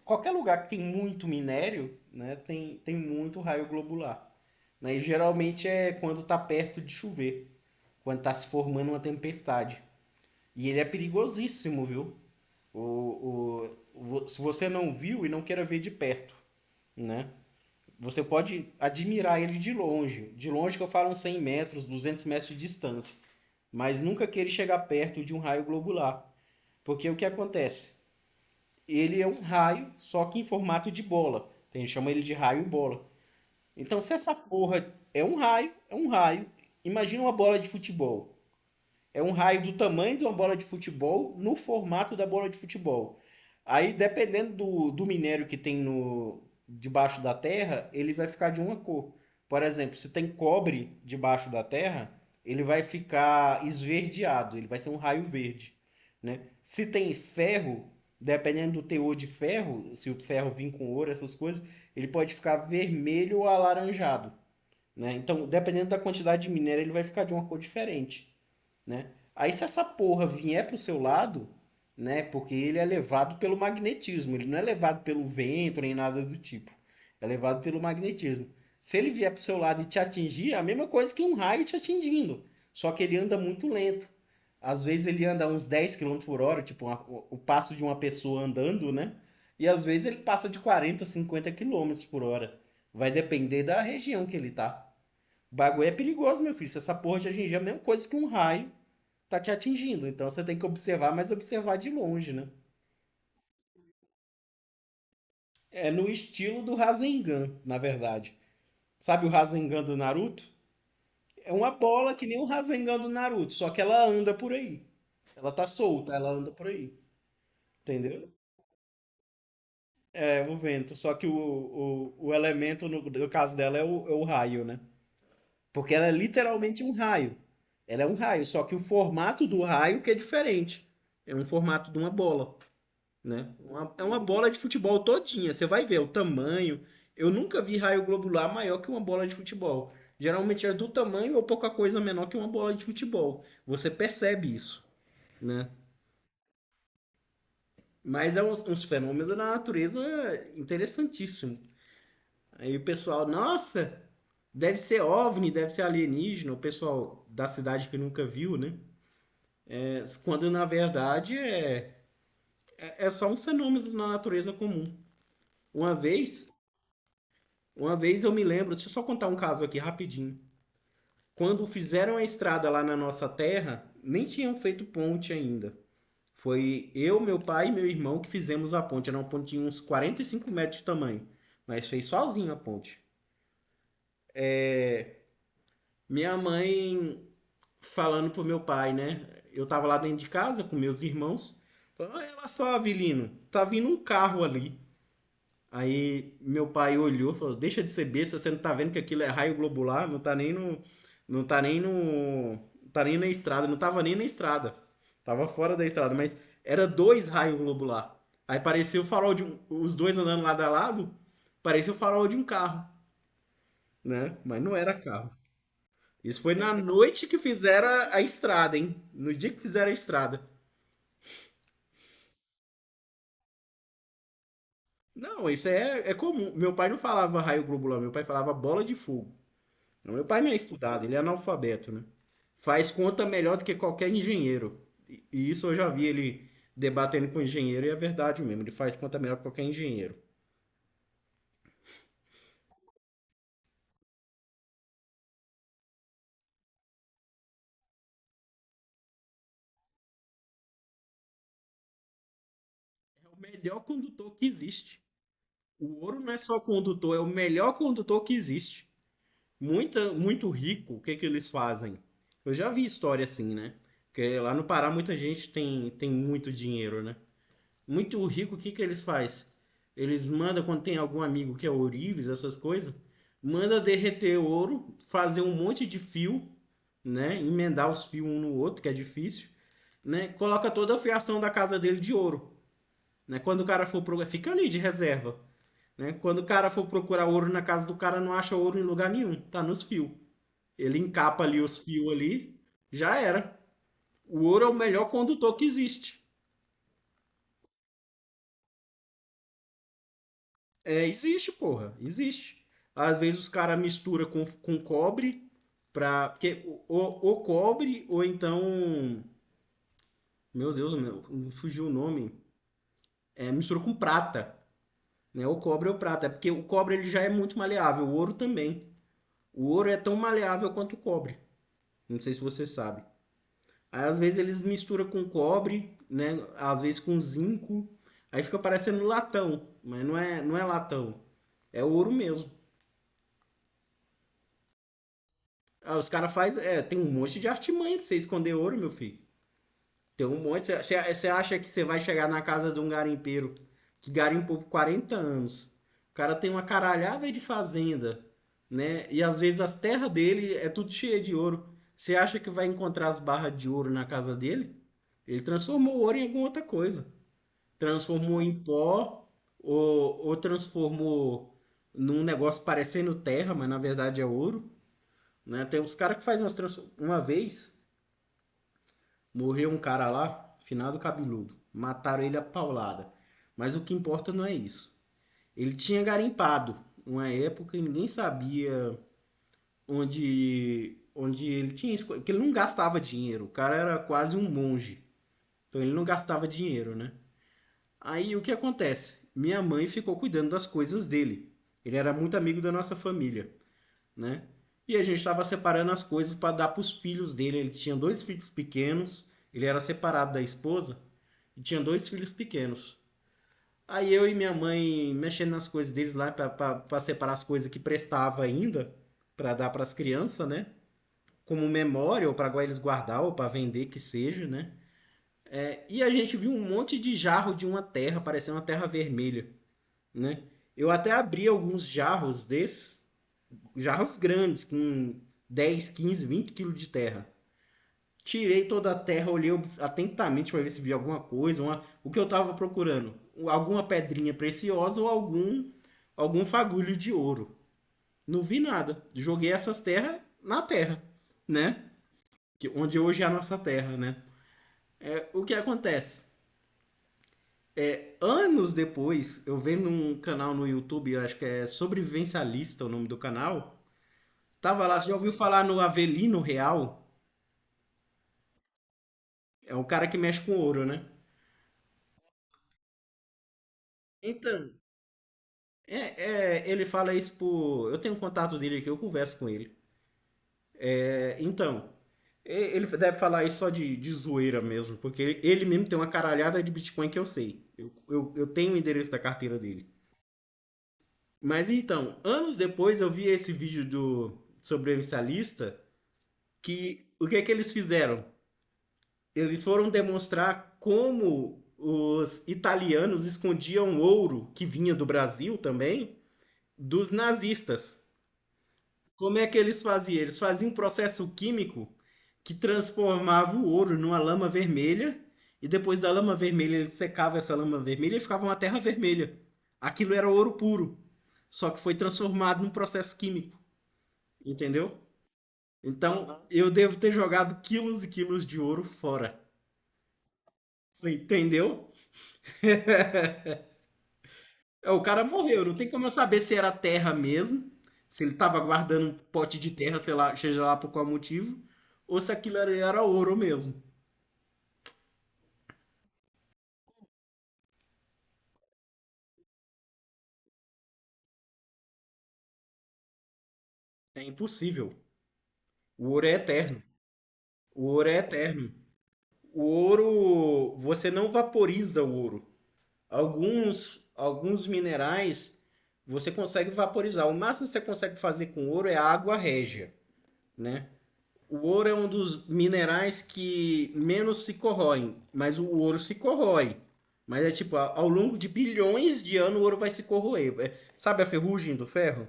Qualquer lugar que tem muito minério, né, tem muito raio globular. Né? E geralmente é quando está perto de chover, quando está se formando uma tempestade. E ele é perigosíssimo, viu? Se você não viu e não queira ver de perto, né? Você pode admirar ele de longe. De longe que eu falo uns 100 metros, 200 metros de distância. Mas nunca queira chegar perto de um raio globular. Porque o que acontece? Ele é um raio, só que em formato de bola. A gente chama ele de raio bola. Então, se essa porra é um raio, é um raio. Imagina uma bola de futebol. É um raio do tamanho de uma bola de futebol no formato da bola de futebol. Aí, dependendo do minério que tem no debaixo da terra, ele vai ficar de uma cor. Por exemplo, se tem cobre debaixo da terra, ele vai ficar esverdeado, ele vai ser um raio verde, né? Se tem ferro, dependendo do teor de ferro, se o ferro vir com ouro, essas coisas, ele pode ficar vermelho ou alaranjado, né? Então, dependendo da quantidade de minério, ele vai ficar de uma cor diferente, né? Aí se essa porra vier pro seu lado, né? Porque ele é levado pelo magnetismo, ele não é levado pelo vento nem nada do tipo. É levado pelo magnetismo. Se ele vier pro seu lado e te atingir, é a mesma coisa que um raio te atingindo. Só que ele anda muito lento. Às vezes ele anda a uns 10 km por hora, tipo o passo de uma pessoa andando, né? E às vezes ele passa de 40, 50 km por hora. Vai depender da região que ele tá. O bagulho é perigoso, meu filho. Se essa porra te atingir, é a mesma coisa que um raio tá te atingindo. Então você tem que observar, mas observar de longe, né? É no estilo do Rasengan, na verdade. Sabe o Rasengan do Naruto? É uma bola que nem o Rasengan do Naruto, só que ela anda por aí. Ela tá solta, ela anda por aí. Entendeu? É o vento, só que o elemento, no caso dela, é o raio, né? Porque ela é literalmente um raio. Ela é um raio, só que o formato do raio que é diferente. É um formato de uma bola. Né? É uma bola de futebol todinha. Você vai ver o tamanho. Eu nunca vi raio globular maior que uma bola de futebol. Geralmente é do tamanho ou pouca coisa menor que uma bola de futebol. Você percebe isso, né? Mas é uns fenômenos da natureza interessantíssimo. Aí o pessoal, nossa, deve ser OVNI, deve ser alienígena. O pessoal da cidade que nunca viu, né? Quando na verdade é só um fenômeno da natureza comum. Uma vez, Uma vez eu me lembro, deixa eu só contar um caso aqui rapidinho. Quando fizeram a estrada lá na nossa terra, nem tinham feito ponte ainda. Foi eu, meu pai e meu irmão que fizemos a ponte. Era uma ponte de uns 45 metros de tamanho. Mas fez sozinho a ponte. Minha mãe falando pro meu pai, né? Eu tava lá dentro de casa com meus irmãos. Falou, olha lá só, Avelino, tá vindo um carro ali. Aí meu pai olhou e falou, deixa de ser besta, você não tá vendo que aquilo é raio globular? Não tá nem no. Não tá nem no. Não tá nem na estrada, não tava nem na estrada. Tava fora da estrada, mas era dois raios globular. Aí parecia o farol de um, os dois andando lado a lado, parecia o farol de um carro, né? Mas não era carro. Isso foi na noite que fizeram a estrada, hein? No dia que fizeram a estrada. Não, isso é comum. Meu pai não falava raio globular, meu pai falava bola de fogo. Meu pai não é estudado, ele é analfabeto, né? Faz conta melhor do que qualquer engenheiro. E isso eu já vi ele debatendo com engenheiro e é verdade mesmo. Ele faz conta melhor que qualquer engenheiro. É o melhor condutor que existe. O ouro não é só condutor, é o melhor condutor que existe. Muito rico, o que que eles fazem? Eu já vi história assim, né? Porque lá no Pará muita gente tem muito dinheiro, né? Muito rico, o que que eles fazem? Eles mandam, quando tem algum amigo que é ourives, essas coisas, manda derreter ouro, fazer um monte de fio, né? Emendar os fios um no outro, que é difícil, né? Coloca toda a fiação da casa dele de ouro, né? Quando o cara for pro... fica ali de reserva, né? Quando o cara for procurar ouro na casa do cara, não acha ouro em lugar nenhum, tá nos fios. Ele encapa ali os fios ali, já era. O ouro é o melhor condutor que existe. É, existe, porra, existe. Às vezes os caras misturam com cobre pra. Porque ou cobre, ou então. Meu Deus, fugiu o nome. É, mistura com prata. Né? O cobre ou prata. É porque o cobre ele já é muito maleável, o ouro também. O ouro é tão maleável quanto o cobre. Não sei se você sabe. Aí às vezes eles misturam com cobre, né? Às vezes com zinco. Aí fica parecendo latão. Mas não é latão. É ouro mesmo. Ah, os caras fazem. É, tem um monte de artimanha pra você esconder ouro, meu filho. Tem um monte. Você acha que você vai chegar na casa de um garimpeiro que garimpou por 40 anos? O cara tem uma caralhada de fazenda, né? E às vezes as terras dele é tudo cheio de ouro. Você acha que vai encontrar as barras de ouro na casa dele? Ele transformou o ouro em alguma outra coisa. Transformou em pó ou transformou num negócio parecendo terra, mas na verdade é ouro. Né? Tem uns caras que fazem uma vez, morreu um cara lá, finado cabeludo. Mataram ele a paulada. Mas o que importa não é isso. Ele tinha garimpado uma época e ninguém sabia onde ele tinha porque ele não gastava dinheiro. O cara era quase um monge. Então ele não gastava dinheiro, né? Aí o que acontece? Minha mãe ficou cuidando das coisas dele. Ele era muito amigo da nossa família, né? E a gente estava separando as coisas para dar para os filhos dele. Ele tinha dois filhos pequenos, ele era separado da esposa e tinha dois filhos pequenos. Aí eu e minha mãe mexendo nas coisas deles lá para separar as coisas que prestava ainda para dar para as crianças, né? Como memória ou para eles guardar ou para vender que seja, né? É, e a gente viu um monte de jarro de uma terra, parecendo uma terra vermelha, né? Eu até abri alguns jarros desses, jarros grandes, com 10, 15, 20 quilos de terra. Tirei toda a terra, olhei atentamente para ver se via alguma coisa, o que eu estava procurando. Alguma pedrinha preciosa ou algum fagulho de ouro. Não vi nada. Joguei essas terras na terra, né? Onde hoje é a nossa terra, né? É, o que acontece? Anos depois, eu vendo um canal no YouTube, eu acho que é Sobrevivencialista o nome do canal. Tava lá, você já ouviu falar no Avelino Real? É um cara que mexe com ouro, né? Então, ele fala isso por. Eu tenho um contato dele aqui, eu converso com ele. Então, Ele deve falar isso só de zoeira mesmo, porque ele mesmo tem uma caralhada de Bitcoin que eu sei. Eu tenho o endereço da carteira dele. Mas então, anos depois eu vi esse vídeo do sobrevivencialista que o que é que eles fizeram? Eles foram demonstrar como os italianos escondiam ouro que vinha do Brasil também dos nazistas. Como é que eles faziam? Eles faziam um processo químico que transformava o ouro numa lama vermelha e depois da lama vermelha eles secavam essa lama vermelha e ficava uma terra vermelha. Aquilo era ouro puro, só que foi transformado num processo químico, entendeu? Então eu devo ter jogado quilos e quilos de ouro fora. Você entendeu? O cara morreu, não tem como eu saber se era terra mesmo, se ele tava guardando um pote de terra, sei lá, seja lá por qual motivo, ou se aquilo era ouro mesmo. É impossível. O ouro é eterno. O ouro é eterno. O ouro, você não vaporiza o ouro. Alguns minerais você consegue vaporizar. O máximo que você consegue fazer com ouro é água régia, né? O ouro é um dos minerais que menos se corroem, mas o ouro se corrói. Mas é tipo, ao longo de bilhões de anos o ouro vai se corroer. Sabe a ferrugem do ferro?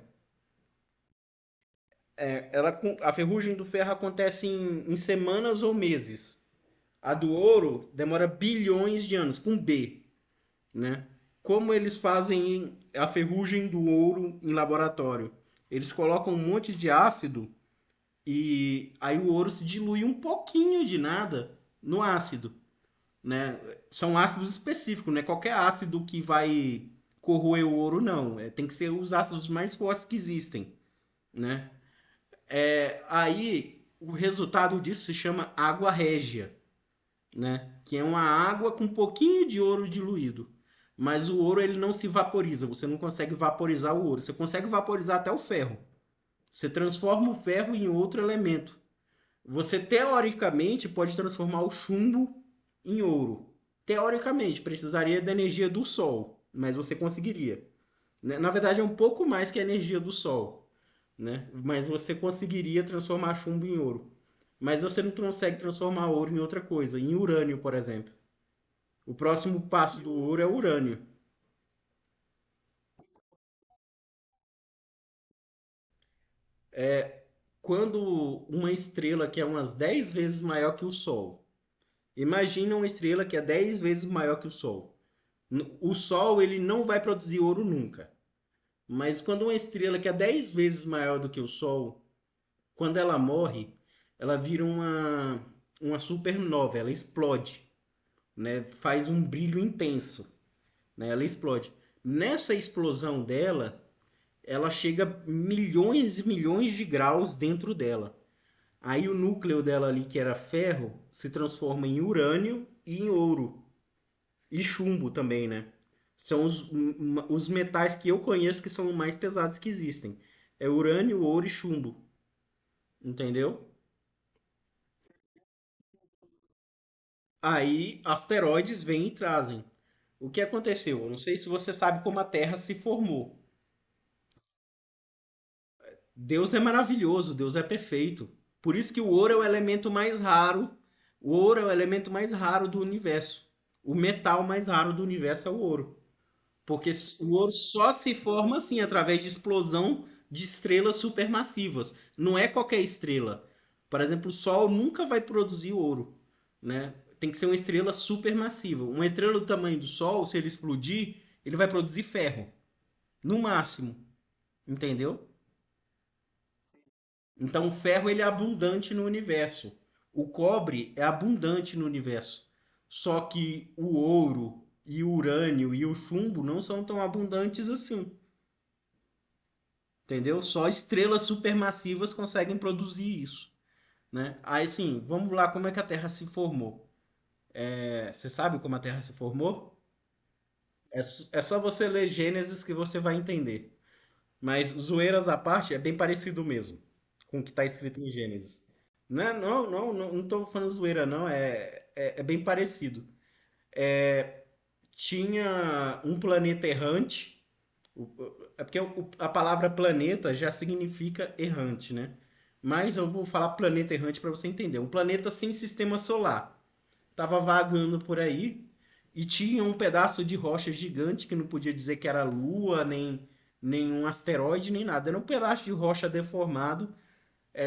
A ferrugem do ferro acontece em semanas ou meses. A do ouro demora bilhões de anos, com B, né? Como eles fazem a ferrugem do ouro em laboratório? Eles colocam um monte de ácido e aí o ouro se dilui um pouquinho de nada no ácido, né? São ácidos específicos, não é qualquer ácido que vai corroer o ouro, não. Tem que ser os ácidos mais fortes que existem, né? Aí o resultado disso se chama água régia, né? Que é uma água com um pouquinho de ouro diluído. Mas o ouro ele não se vaporiza, você não consegue vaporizar o ouro. Você consegue vaporizar até o ferro. Você transforma o ferro em outro elemento. Você teoricamente pode transformar o chumbo em ouro. Teoricamente, precisaria da energia do Sol, mas você conseguiria. Né? Na verdade, é um pouco mais que a energia do Sol, né? Mas você conseguiria transformar chumbo em ouro. Mas você não consegue transformar ouro em outra coisa, em urânio, por exemplo. O próximo passo do ouro é o urânio. Quando uma estrela que é umas 10 vezes maior que o Sol, imagina uma estrela que é 10 vezes maior que o Sol. O Sol ele não vai produzir ouro nunca. Mas quando uma estrela que é 10 vezes maior do que o Sol, quando ela morre, ela vira uma supernova, ela explode, né? Faz um brilho intenso, né? Ela explode. Nessa explosão dela, ela chega a milhões e milhões de graus dentro dela. Aí o núcleo dela ali, que era ferro, se transforma em urânio e em ouro. E chumbo também, né? São os metais que eu conheço que são os mais pesados que existem. É urânio, ouro e chumbo. Entendeu? Aí asteroides vêm e trazem. O que aconteceu? Eu não sei se você sabe como a Terra se formou. Deus é maravilhoso, Deus é perfeito. Por isso que o ouro é o elemento mais raro. O ouro é o elemento mais raro do universo. O metal mais raro do universo é o ouro. Porque o ouro só se forma assim através de explosão de estrelas supermassivas. Não é qualquer estrela. Por exemplo, o Sol nunca vai produzir ouro, né? Tem que ser uma estrela supermassiva. Uma estrela do tamanho do Sol, se ele explodir, ele vai produzir ferro, no máximo, entendeu? Então, o ferro ele é abundante no universo. O cobre é abundante no universo. Só que o ouro e o urânio e o chumbo não são tão abundantes assim. Entendeu? Só estrelas supermassivas conseguem produzir isso, né? Aí sim, vamos lá, como é que a Terra se formou? Você sabe como a Terra se formou? É só você ler Gênesis que você vai entender. Mas zoeiras à parte, é bem parecido mesmo com o que está escrito em Gênesis. Né? Não tô falando zoeira, não. É bem parecido. É, tinha um planeta errante. É porque a palavra planeta já significa errante, né? Mas eu vou falar planeta errante para você entender. Um planeta sem sistema solar. Tava vagando por aí e tinha um pedaço de rocha gigante que não podia dizer que era Lua, nem um asteroide, nem nada. Era um pedaço de rocha deformado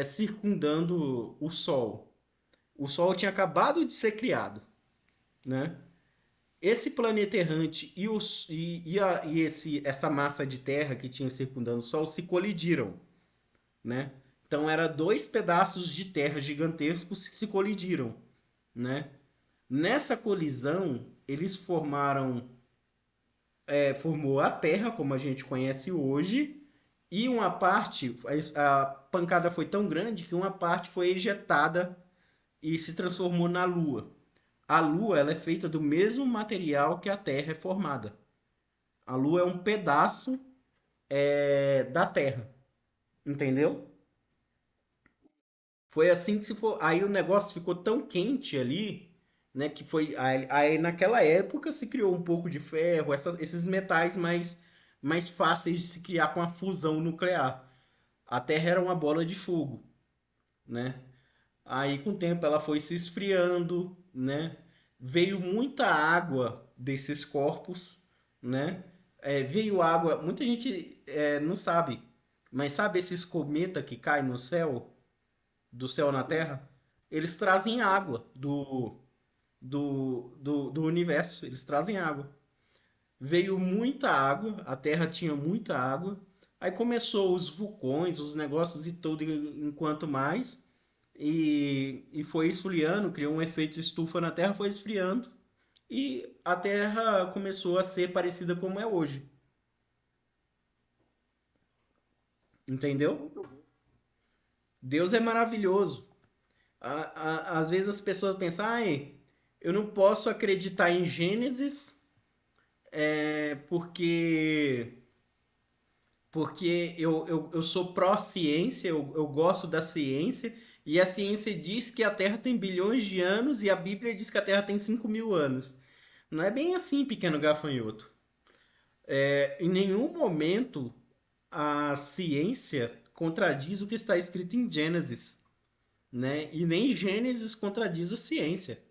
circundando o Sol. O Sol tinha acabado de ser criado, né? Esse planeta errante essa massa de terra que tinha circundando o Sol se colidiram, né? Então era dois pedaços de terra gigantescos que se colidiram, né? Nessa colisão eles formou a Terra como a gente conhece hoje e uma parte a pancada foi tão grande que uma parte foi ejetada e se transformou na Lua. A Lua ela é feita do mesmo material que a Terra é formada. A Lua é um pedaço da Terra, entendeu? Foi assim que se for. Aí o negócio ficou tão quente ali, né? Que foi. Aí naquela época se criou um pouco de ferro, esses metais mais fáceis de se criar com a fusão nuclear. A Terra era uma bola de fogo, né? Aí com o tempo ela foi se esfriando, né? Veio muita água desses corpos, né? Veio água, muita gente não sabe, mas sabe esses cometas que caem no céu, do céu na Sim. Terra? Eles trazem água do universo, eles trazem água. Veio muita água, a Terra tinha muita água, aí começou os vulcões, os negócios e tudo enquanto mais. E foi esfriando, criou um efeito estufa na Terra, foi esfriando e a Terra começou a ser parecida como é hoje. Entendeu? Muito bom. Deus é maravilhoso. Às vezes as pessoas pensam, ai, eu não posso acreditar em Gênesis porque eu sou pró-ciência, eu gosto da ciência, e a ciência diz que a Terra tem bilhões de anos e a Bíblia diz que a Terra tem 5.000 anos. Não é bem assim, pequeno gafanhoto. Em nenhum momento a ciência contradiz o que está escrito em Gênesis, né? E nem Gênesis contradiz a ciência,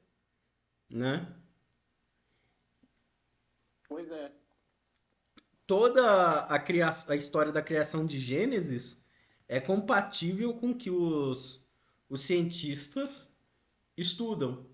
né? Pois é. Toda a história da criação de Gênesis é compatível com o que os cientistas estudam.